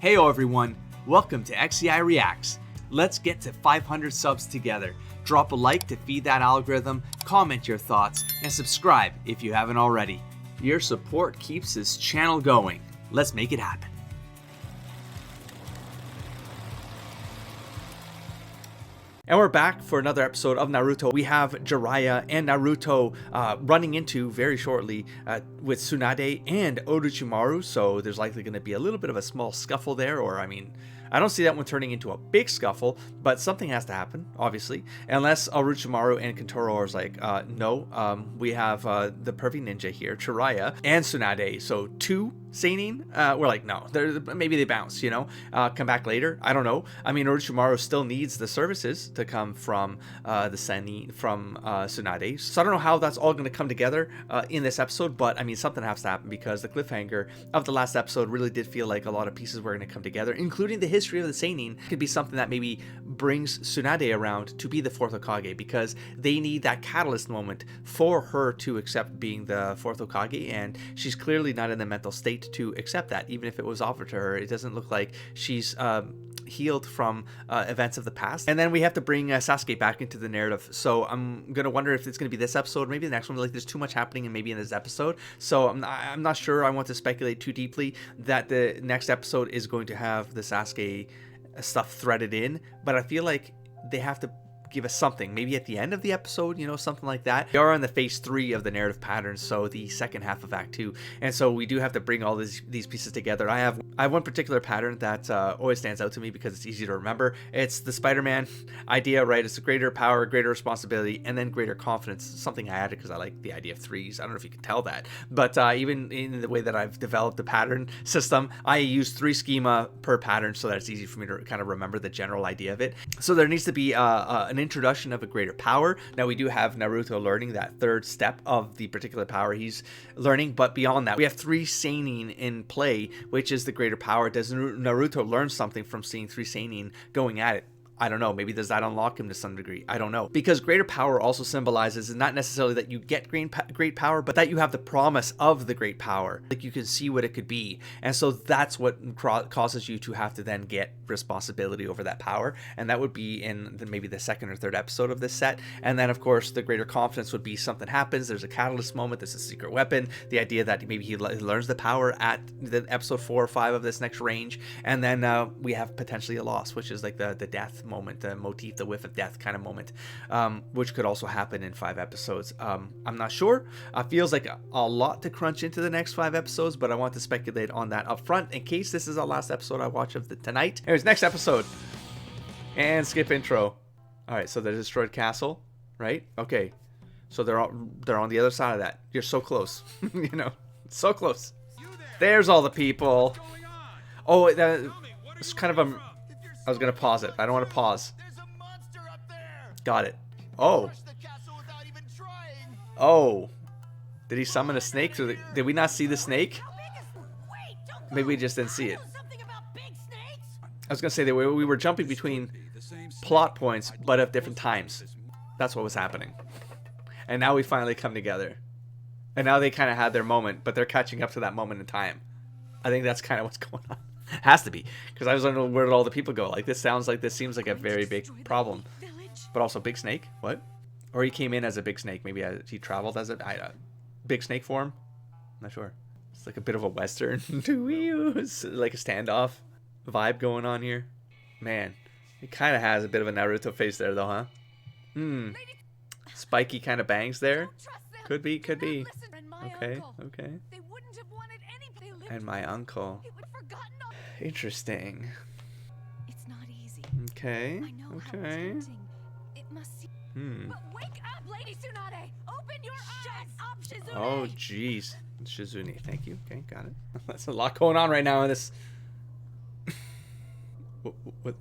Heyo everyone, welcome to XCI Reacts. Let's get to 500 subs together. Drop a like to feed that algorithm, comment your thoughts, and subscribe if you haven't already. Your support keeps this channel going. Let's make it happen. And we're back for another episode of Naruto. We have Jiraiya and Naruto running into very shortly with Tsunade and Orochimaru, so there's likely going to be a little bit of a small scuffle there, or I mean, I don't see that one turning into a big scuffle, but something has to happen, obviously. Unless Orochimaru and Kentaro are like, no, we have the pervy ninja here, Jiraiya, and Tsunade, so two seinen. We're like, no, maybe they bounce, you know, come back later. I don't know. I mean, Orochimaru still needs the services to come from the seinen from Tsunade, so I don't know how that's all going to come together in this episode, but I mean, something has to happen because the cliffhanger of the last episode really did feel like a lot of pieces were going to come together, including the history of the seinen. Could be something that maybe brings Tsunade around to be the fourth Hokage, because they need that catalyst moment for her to accept being the fourth Hokage, and she's clearly not in the mental state to accept that. Even if it was offered to her, it doesn't look like she's healed from events of the past. And then we have to bring Sasuke back into the narrative, so I'm gonna wonder if it's gonna be this episode, maybe the next one. Like, there's too much happening and maybe in this episode, so I'm not sure I want to speculate too deeply that the next episode is going to have the Sasuke stuff threaded in, but I feel like they have to give us something, maybe at the end of the episode, you know, something like that. We are on the phase 3 of the narrative pattern, so the second half of Act 2, and so we do have to bring all these pieces together. I have one particular pattern that always stands out to me because it's easy to remember. It's the Spider-Man idea, right? It's a greater power, greater responsibility, and then greater confidence. Something I added because I like the idea of threes. I don't know if you can tell that, but even in the way that I've developed the pattern system, I use 3 schema per pattern so that it's easy for me to kind of remember the general idea of it. So there needs to be an introduction of a greater power. Now we do have Naruto learning that third step of the particular power he's learning, but beyond that we have 3 seinen in play, which is the greater power. Does Naruto learn something from seeing 3 seinen going at it? I don't know. Maybe does that unlock him to some degree? I don't know. Because greater power also symbolizes not necessarily that you get great power, but that you have the promise of the great power. Like, you can see what it could be. And so that's what causes you to have to then get responsibility over that power. And that would be in maybe the second or third episode of this set. And then, of course, the greater confidence would be something happens. There's a catalyst moment. There's a secret weapon. The idea that maybe he learns the power at the episode 4 or 5 of this next range. And then we have potentially a loss, which is like the death moment, the motif, the whiff of death kind of moment, which could also happen in 5 episodes. I'm not sure. Feels like a lot to crunch into the next 5 episodes, but I want to speculate on that up front in case this is our last episode I watch of tonight. Anyways, next episode. And skip intro. Alright, so the destroyed castle, right? Okay. So they're on the other side of that. You're so close. You know, so close. There's all the people. Oh, it's kind of a... I was gonna pause it. I don't want to pause. Got it. Oh. Oh. Did he summon a snake through the... Did we not see the snake? Maybe we just didn't see it. I was gonna say that we were jumping between plot points, but at different times. That's what was happening. And now we finally come together. And now they kind of had their moment, but they're catching up to that moment in time. I think that's kind of what's going on. Has to be, because I was wondering where did all the people go. Like, this seems like a very big problem, but also big snake. What? Or he came in as a big snake. Maybe he traveled as a big snake form. I'm not sure. It's like a bit of a western, it's like a standoff vibe going on here. Man, it kind of has a bit of a Naruto face there, though, huh? Spiky kind of bangs there. Could be. Okay. And my uncle. Interesting. It's not easy. Okay. I know how tempting it must seem. But wake up, Lady Tsunade! Open your eyes! Up, Shizune! Oh, jeez. Shizune, thank you. Okay, got it. That's a lot going on right now in this. What?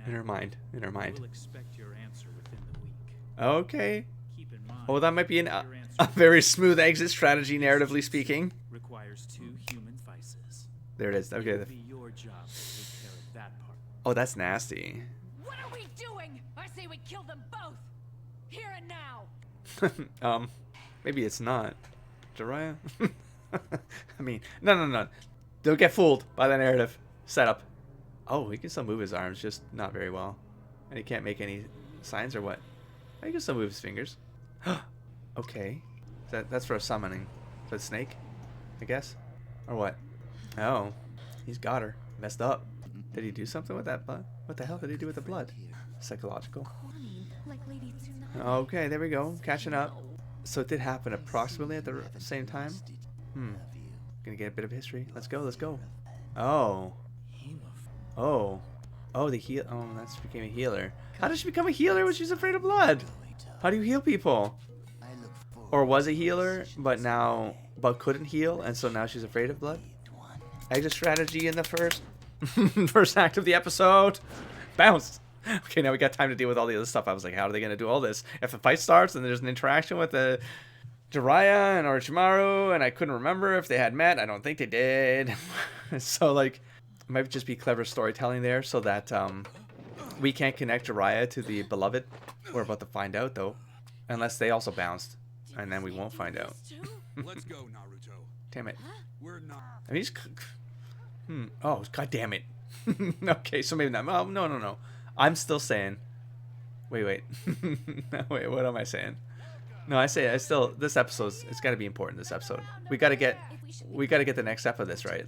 In her mind. We'll expect your answer within the week. Okay. Keep in mind, Oh, that might be a very smooth exit strategy, narratively speaking. requires 2 human vices. There it is. Okay. It'll be your job to take care of that part. Oh, that's nasty. What are we doing? I say we kill them both! Here and now! Maybe it's not. Jiraiya? I mean, no. Don't get fooled by the narrative setup. Oh, he can still move his arms, just not very well. And he can't make any signs or what? He can still move his fingers. Okay. That's for a summoning. For the snake, I guess? Or what? Oh. He's got her. Messed up. Did he do something with that blood? What the hell did he do with the blood? Psychological. Like Lady Tsunade. Okay, there we go. Catching up. So it did happen approximately at the same time? Gonna get a bit of history. Let's go, let's go. Oh. Oh. Oh, the heal. Oh, that's became a healer. How did she become a healer when she's afraid of blood? How do you heal people? Or was a healer, but couldn't heal, and so now she's afraid of blood? Exit strategy in the first act of the episode. Bounce. Okay, now we got time to deal with all the other stuff. I was like, how are they gonna do all this? If the fight starts and there's an interaction with the Jiraiya and Orochimaru, and I couldn't remember if they had met. I don't think they did. So like, it might just be clever storytelling there, so that we can't connect Jiraiya to the beloved. We're about to find out though, unless they also bounced, and then we won't find out. Let's go, Naruto. Damn it. We're not. I mean, oh, god damn it. Okay, so maybe not. Oh, no. I'm still saying. Wait. No, wait, what am I saying? No, I still. This episode's. It's got to be important. This episode. We got to get the next step of this right.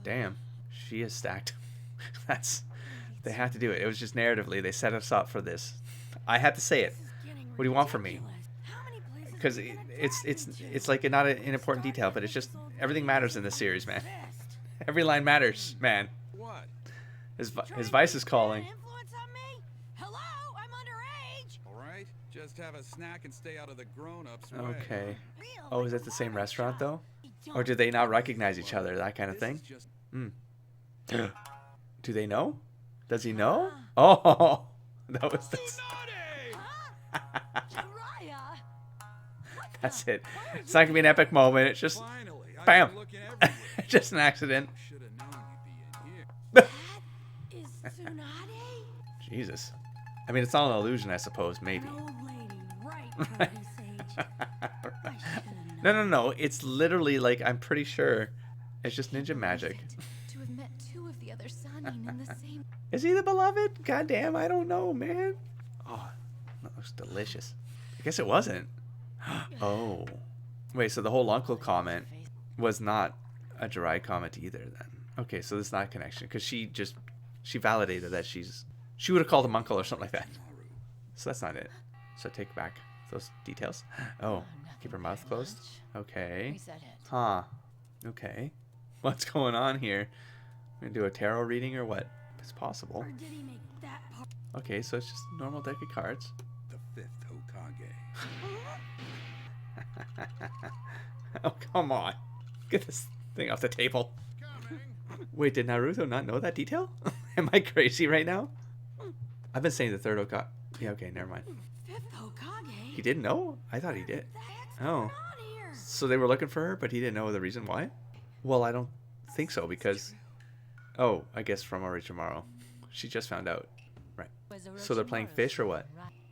Damn, she is stacked. They had to do it. It was just narratively. They set us up for this. I had to say it. What do you want from me? Because it's like not an important detail, but it's just everything matters in this series, man. Every line matters, man. What? His vice is calling. Influence on me? Hello, I'm underage. All right. Just have a snack and stay out of the grown-ups' way. Okay. Oh, is it the same restaurant though? Or do they not recognize each other? That kind of thing. Do they know? Does he know? Oh, that was this. Jiraiya. That's it. It's not gonna be an epic moment. It's just Finally, I've bam. been looking everywhere. Just an accident. Should have known you'd be in here. That is Tsunade? Jesus. I mean, it's all an illusion, I suppose. Maybe. An old lady, right, Pervy Sage. I should've known. No. It's literally like I'm pretty sure it's just ninja magic. To have met two of the other Sanin in the same. Is he the beloved? Goddamn, I don't know, man. Oh, that looks delicious. I guess it wasn't. Oh. Wait, so the whole uncle comment was not a Jiraiya comment either then. Okay, so there's not a connection. Because she validated that she would have called him uncle or something like that. So that's not it. So take back those details. Oh, keep her mouth closed. Okay. Huh. Okay. What's going on here? We're going to do a tarot reading or what? It's possible. Or did he make that part? Okay, so it's just a normal deck of cards. The fifth Hokage. Oh, come on. Get this thing off the table. Coming. Wait, did Naruto not know that detail? Am I crazy right now? I've been saying the third Hokage. Yeah, okay, never mind. Fifth Hokage? He didn't know? I thought he did. What the heck's Oh. going on here? So they were looking for her, but he didn't know the reason why? Well, I don't think so, because... Oh, I guess from Orochimaru. She just found out. Right. So they're playing fish or what?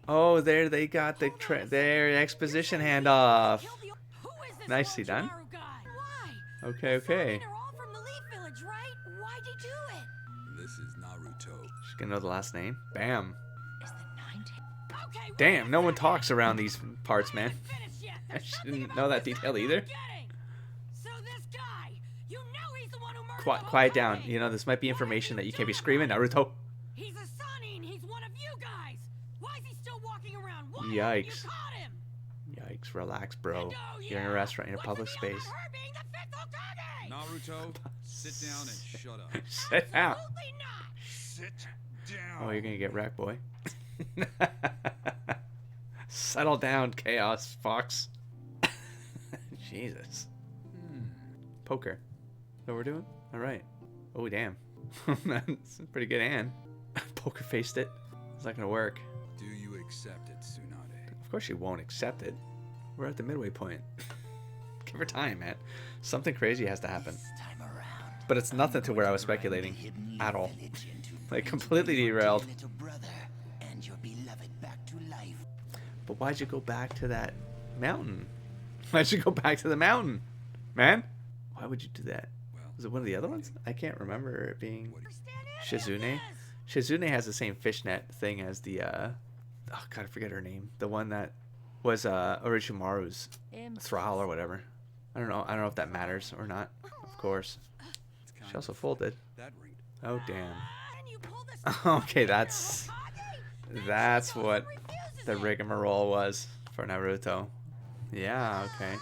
Oh, there they got their exposition handoff. Kill the- Who is this Nicely done. Orochimaru guy? Why? Okay, okay. Sanin are all from the Leaf Village, right? Why'd you do it? This is Naruto. She's gonna know the last name. Bam. Is the 19? Okay, Damn, no one talks around these parts, man. Finished yet. I There's nothing didn't about know that this detail I'm either. forgetting. So this guy, you know he's the one who murdered the Quiet down. Hokage. You know, this might be information that you can't be screaming, Naruto. He's a Sanin. He's one of you guys. Why is he still walking around? Why Yikes. You caught him. Yikes, relax, bro. And oh, You're in a yeah, restaurant, in a what's public the deal space. about her being the fifth Hokage? Naruto, sit down and shut up. Sit down. Absolutely not. Sit down. Oh, you're gonna get wrecked, boy. Settle down, Chaos Fox. Jesus. Poker. Is that what we're doing? Alright. Oh, damn. That's a pretty good hand. Poker faced it. It's not gonna work. Do you accept it, Tsunade? Of course she won't accept it. We're at the midway point. Give her time, man. Something crazy has to happen. But it's nothing to where I was speculating. At all. Like, completely derailed. But why'd you go back to that mountain? Why'd you go back to the mountain? Man? Why would you do that? Well, Was it one of the other ones? I can't remember it being Understand any of Shizune. this? Shizune has the same fishnet thing as the oh god, I forget her name. The one that was Orochimaru's thrall or whatever. I don't know if that matters or not. Of course. It's kind She also of folded. that ring. Oh damn. Can you pull this Okay, that's Hokage? what Refuses the it. rigmarole was for Naruto. Yeah, okay.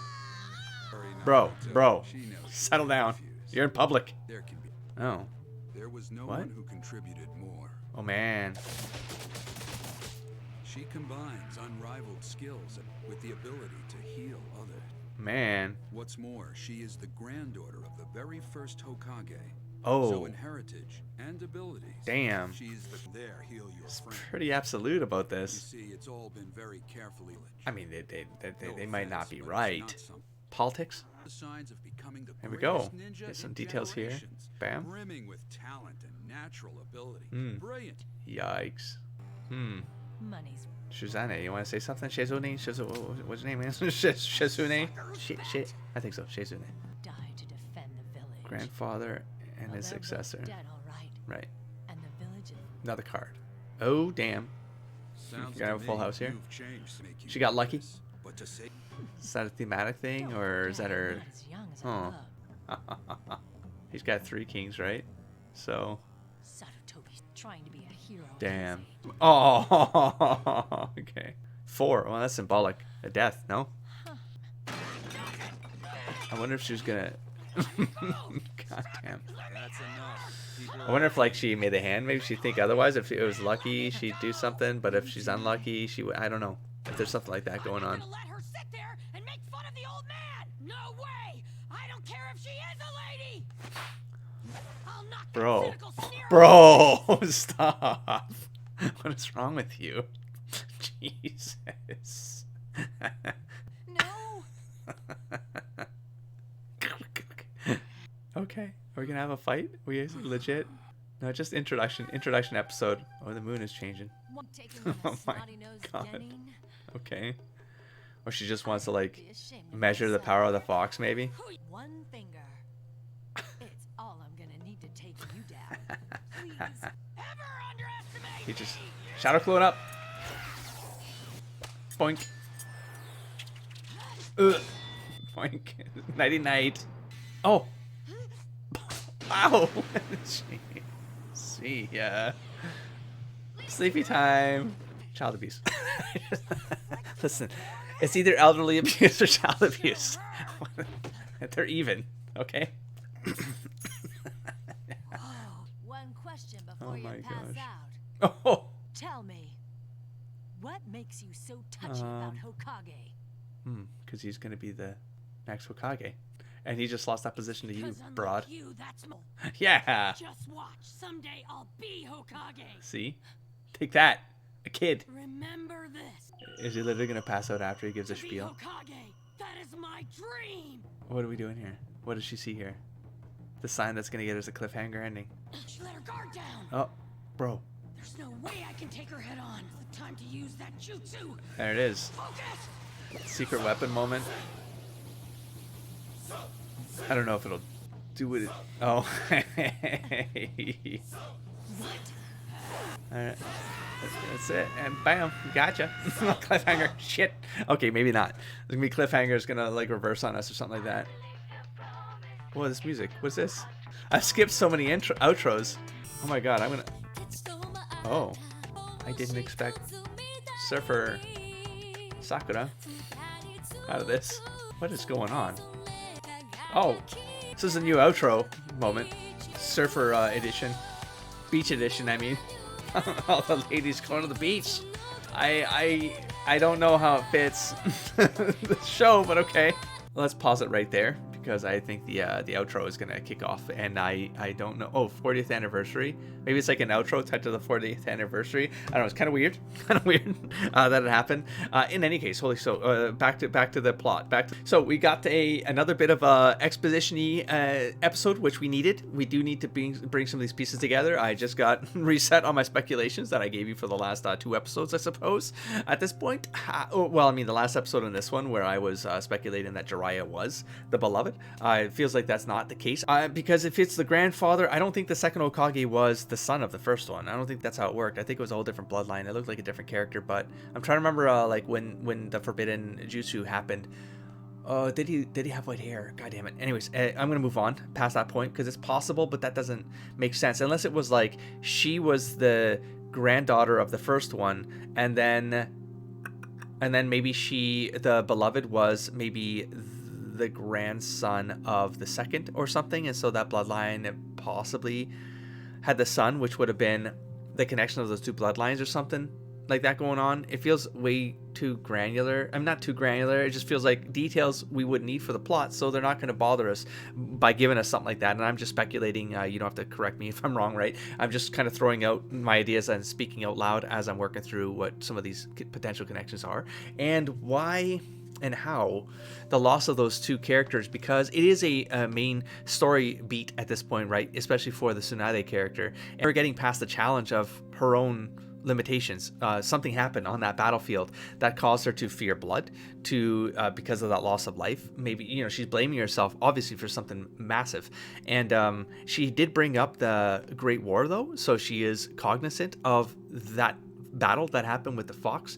Sorry, Bro, Naruto. bro, She knows she settle down. refused. You're in public. There can be. Oh. There was no What? one who contributed more. Oh man. She combines unrivaled skills with the ability to heal others. Man. What's more, she is the granddaughter of the very first Hokage. Oh. So in heritage and abilities, Damn. she's there. Heal your friend. Pretty absolute about You this. see, it's all been very carefully. I mean, they No might not offense, be but it's right. not some- Politics? The signs of becoming the Here we go. greatest ninja Get some in details here. generations, Bam. brimming with talent and natural ability. Mm. Brilliant. Yikes. Money's Shizane, you want to say something? Shizune? What's your name? Shizune? Shit. I think so. Shizune. died to defend the village. Grandfather and Well, his they're both successor. Dead, all right. Right. And the village is Another card. Oh, damn. Sounds You got to a full me house here? you've changed to make you She got do lucky? this, But to say Is that a thematic thing, or is that her... not as young as Oh. I love. He's got 3 kings, right? So... Sarutobi's trying to be a hero. at Damn. his age. Oh, okay. 4. Well, that's symbolic. A death, no? I wonder if she was gonna... God damn. that's enough. People I wonder if, like, she made a hand. Maybe she'd think otherwise. If it was lucky, she'd do something. But if she's unlucky, she would... I don't know. If there's something like that going I'm on. gonna let her sit there and make fun of the old man. No way. I don't care if she is a lady. I'll knock that Bro. cynical sneer Bro! Stop! What is wrong with you? Jesus. No. Okay. Are we gonna have a fight? We legit? No, just introduction episode. Oh, the moon is changing. Taking on Oh a my snotty-nosed God. Genin? Okay. Or she just wants to, like, Be ashamed of measure the yourself. power of the fox, maybe? One finger. It's all I'm gonna need to take you down. Please, ever underestimate He just... me. Shadow clone up! Boink. Ugh. Boink. Nighty night. Oh! Wow! Jeez. See ya. Sleepy time. Child abuse. Listen, it's either elderly abuse or child abuse. They're even, okay? Oh, one question before Oh you my pass gosh. out. Oh! Tell me, what makes you so touchy about Hokage? Because he's gonna be the next Hokage. And he just lost that position to you, 'Cause unlike broad. you, that's more. Yeah! Just watch. Someday I'll be Hokage. See? Take that! A kid! Remember this. Is he literally gonna pass out after he gives a To be spiel? Hokage. That is my dream. What are we doing here? What does she see here? The sign that's gonna get us a cliffhanger ending. She let her guard down. Oh, bro. There's no way I can take her head on. It's time to use that jutsu. There it is. Focus. Secret weapon moment. I don't know if it'll do it. Oh. What? Alright. That's it. And bam. Gotcha. Cliffhanger. Shit. Okay, maybe not. There's gonna be cliffhangers gonna, like, reverse on us or something like that. Whoa, this music. What's this? I've skipped so many outros. Oh my god, I'm gonna... Oh. I didn't expect Surfer Sakura out of this. What is going on? Oh. This is a new outro moment. Surfer edition. Beach edition, I mean. All the ladies going to the beach. I don't know how it fits the show, but okay. Let's pause it right there because I think the outro is gonna kick off, and I don't know. Oh, 40th anniversary. Maybe it's like an outro tied to the 40th anniversary. I don't know. It's kind of weird. That it happened. In any case, back to the plot. So we got another bit of exposition-y episode, which we needed. We do need to bring some of these pieces together. I just got reset on my speculations that I gave you for the last 2 episodes, I suppose. At this point, well, I mean the last episode and this one where I was speculating that Jiraiya was the beloved. It feels like that's not the case. Because if it's the grandfather, I don't think the second Hokage was the son of the first one. I don't think that's how it worked. I think it was a whole different bloodline. It looked like a different character, but I'm trying to remember like when the forbidden jutsu happened. Oh, did he have white hair? God damn it. Anyways, I'm gonna move on past that point because it's possible, but that doesn't make sense unless it was like she was the granddaughter of the first one, and then maybe the beloved was maybe the grandson of the second or something, and so that bloodline possibly had the son, which would have been the connection of those two bloodlines or something like that going on. It feels way too granular. I'm not too granular. It just feels like details we would need for the plot, so they're not going to bother us by giving us something like that. And I'm just speculating. You don't have to correct me if I'm wrong, right? I'm just kind of throwing out my ideas and speaking out loud as I'm working through what some of these potential connections are and why and how the loss of those two characters, because it is a main story beat at this point, right? Especially for the Tsunade character, and we're getting past the challenge of her own limitations. Something happened on that battlefield that caused her to fear blood, because of that loss of life. Maybe she's blaming herself obviously for something massive, and she did bring up the Great War though, so she is cognizant of that battle that happened with the fox,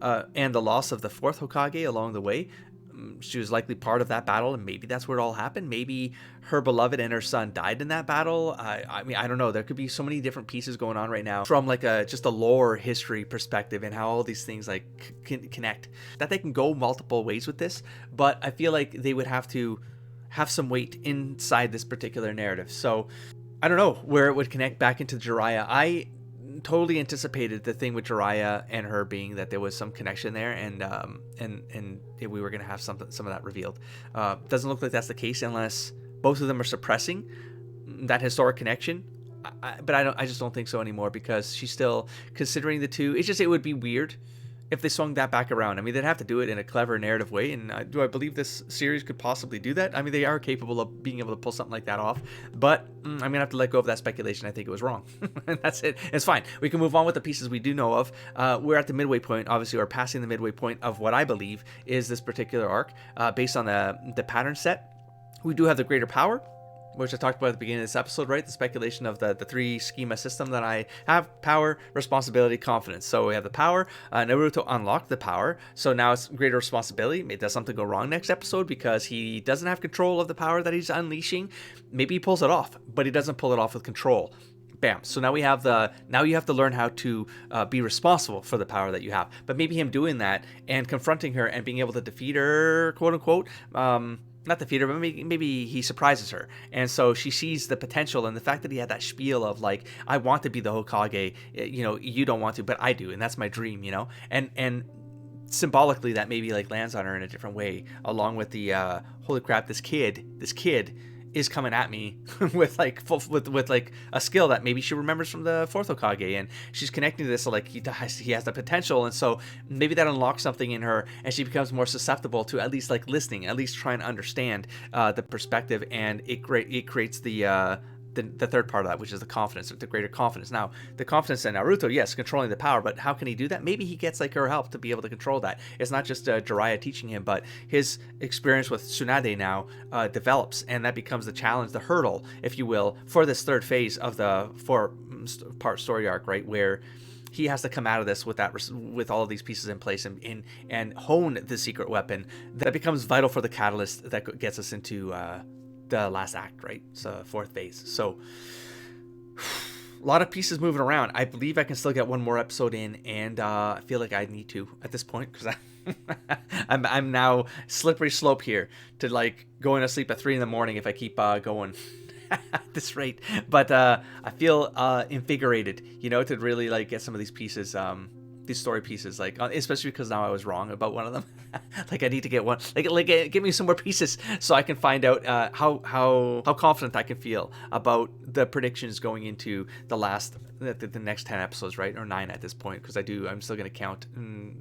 and the loss of the fourth Hokage along the way. She was likely part of that battle, and maybe that's where it all happened. Maybe her beloved and her son died in that battle. I mean, I don't know. There could be so many different pieces going on right now from like just a lore history perspective and how all these things like connect, that they can go multiple ways with this. But I feel like they would have to have some weight inside this particular narrative. So I don't know where it would connect back into Jiraiya. I totally anticipated the thing with Jiraiya and her being that there was some connection there, and we were gonna have some of that revealed. Doesn't look like that's the case unless both of them are suppressing that historic connection. But I just don't think so anymore, because she's still considering the two. It would be weird if they swung that back around. I mean, they'd have to do it in a clever narrative way, and do I believe this series could possibly do that? I mean, they are capable of being able to pull something like that off, but I'm gonna have to let go of that speculation. I think it was wrong. And that's it. It's fine. We can move on with the pieces we do know of. We're at the midway point. Obviously, we're passing the midway point of what I believe is this particular arc, based on the pattern set. We do have the greater power, which I talked about at the beginning of this episode, right? The speculation of the three schema system that I have: power, responsibility, confidence. So we have the power. Naruto unlocked the power, so now it's greater responsibility. Maybe does something go wrong next episode because he doesn't have control of the power that he's unleashing? Maybe he pulls it off, but he doesn't pull it off with control. Bam. So now we have now you have to learn how to be responsible for the power that you have. But maybe him doing that and confronting her and being able to defeat her, quote unquote, not defeat her, but maybe he surprises her, and so she sees the potential, and the fact that he had that spiel of like, I want to be the Hokage, you don't want to, but I do, and that's my dream, and symbolically that maybe like lands on her in a different way, along with the holy crap, this kid is coming at me with like with like a skill that maybe she remembers from the fourth Hokage, and she's connecting to this, so like he has the potential, and so maybe that unlocks something in her, and she becomes more susceptible to at least like listening, at least trying to understand the perspective, and it creates the third part of that, which is the confidence, the greater confidence. Now, the confidence in Naruto, yes, controlling the power, but how can he do that? Maybe he gets like her help to be able to control that. It's not just Jiraiya teaching him, but his experience with Tsunade now develops, and that becomes the challenge, the hurdle, if you will, for this third phase of the 4-part story arc, right, where he has to come out of this with all of these pieces in place and hone the secret weapon that becomes vital for the catalyst that gets us into the last act, right? So fourth phase. So a lot of pieces moving around. I believe I can still get one more episode in, and I feel like I need to at this point, because I'm now slippery slope here to like going to sleep at 3 a.m. if I keep going at this rate. But I feel invigorated, to really like get some of these pieces, these story pieces, like especially because now I was wrong about one of them. Like I need to get one, like give me some more pieces so I can find out how confident I can feel about the predictions going into the next 10 episodes, right? Or 9 at this point, because I'm still going to count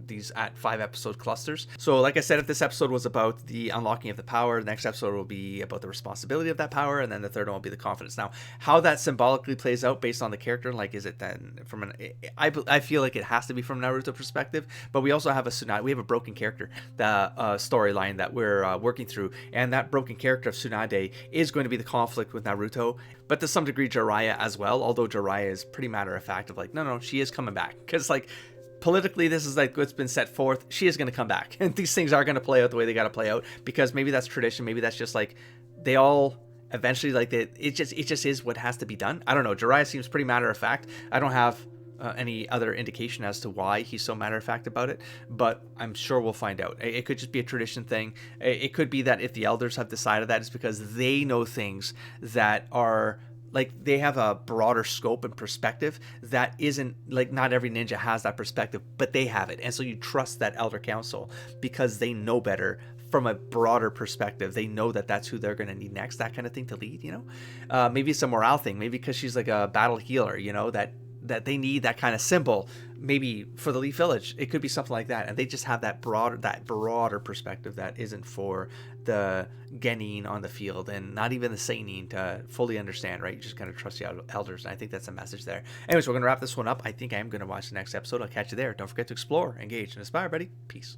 these at 5 episode clusters. So like I said, if this episode was about the unlocking of the power, the next episode will be about the responsibility of that power, and then the third one will be the confidence. Now, how that symbolically plays out based on the character, like is it then from I feel like it has to be from Naruto perspective, but we also have we have a broken character the storyline that we're working through, and that broken character of Tsunade is going to be the conflict with Naruto, but to some degree Jiraiya as well, although Jiraiya is pretty matter of fact of like, no, she is coming back, because like politically this is like what's been set forth. She is going to come back, and these things are going to play out the way they got to play out, because maybe that's tradition, maybe that's just like they all eventually like it just is what has to be done. I don't know. Jiraiya seems pretty matter of fact. I don't have any other indication as to why he's so matter of fact about it, but I'm sure we'll find out. It could just be a tradition thing. It could be that if the elders have decided that, it's because they know things that are like, they have a broader scope and perspective that isn't like, not every ninja has that perspective, but they have it, and so you trust that elder council because they know better from a broader perspective. They know that that's who they're going to need next, that kind of thing to lead, you know. Maybe it's a morale thing, maybe because she's like a battle healer, you know, that they need that kind of symbol maybe for the Leaf Village. It could be something like that, and they just have that broader perspective that isn't for the Genin on the field, and not even the Seinin to fully understand, right? You just kind of trust the elders, and I think that's a message there. Anyways, we're going to wrap this one up. I think I am going to watch the next episode. I'll catch you there. Don't forget to explore, engage, and inspire, buddy. Peace.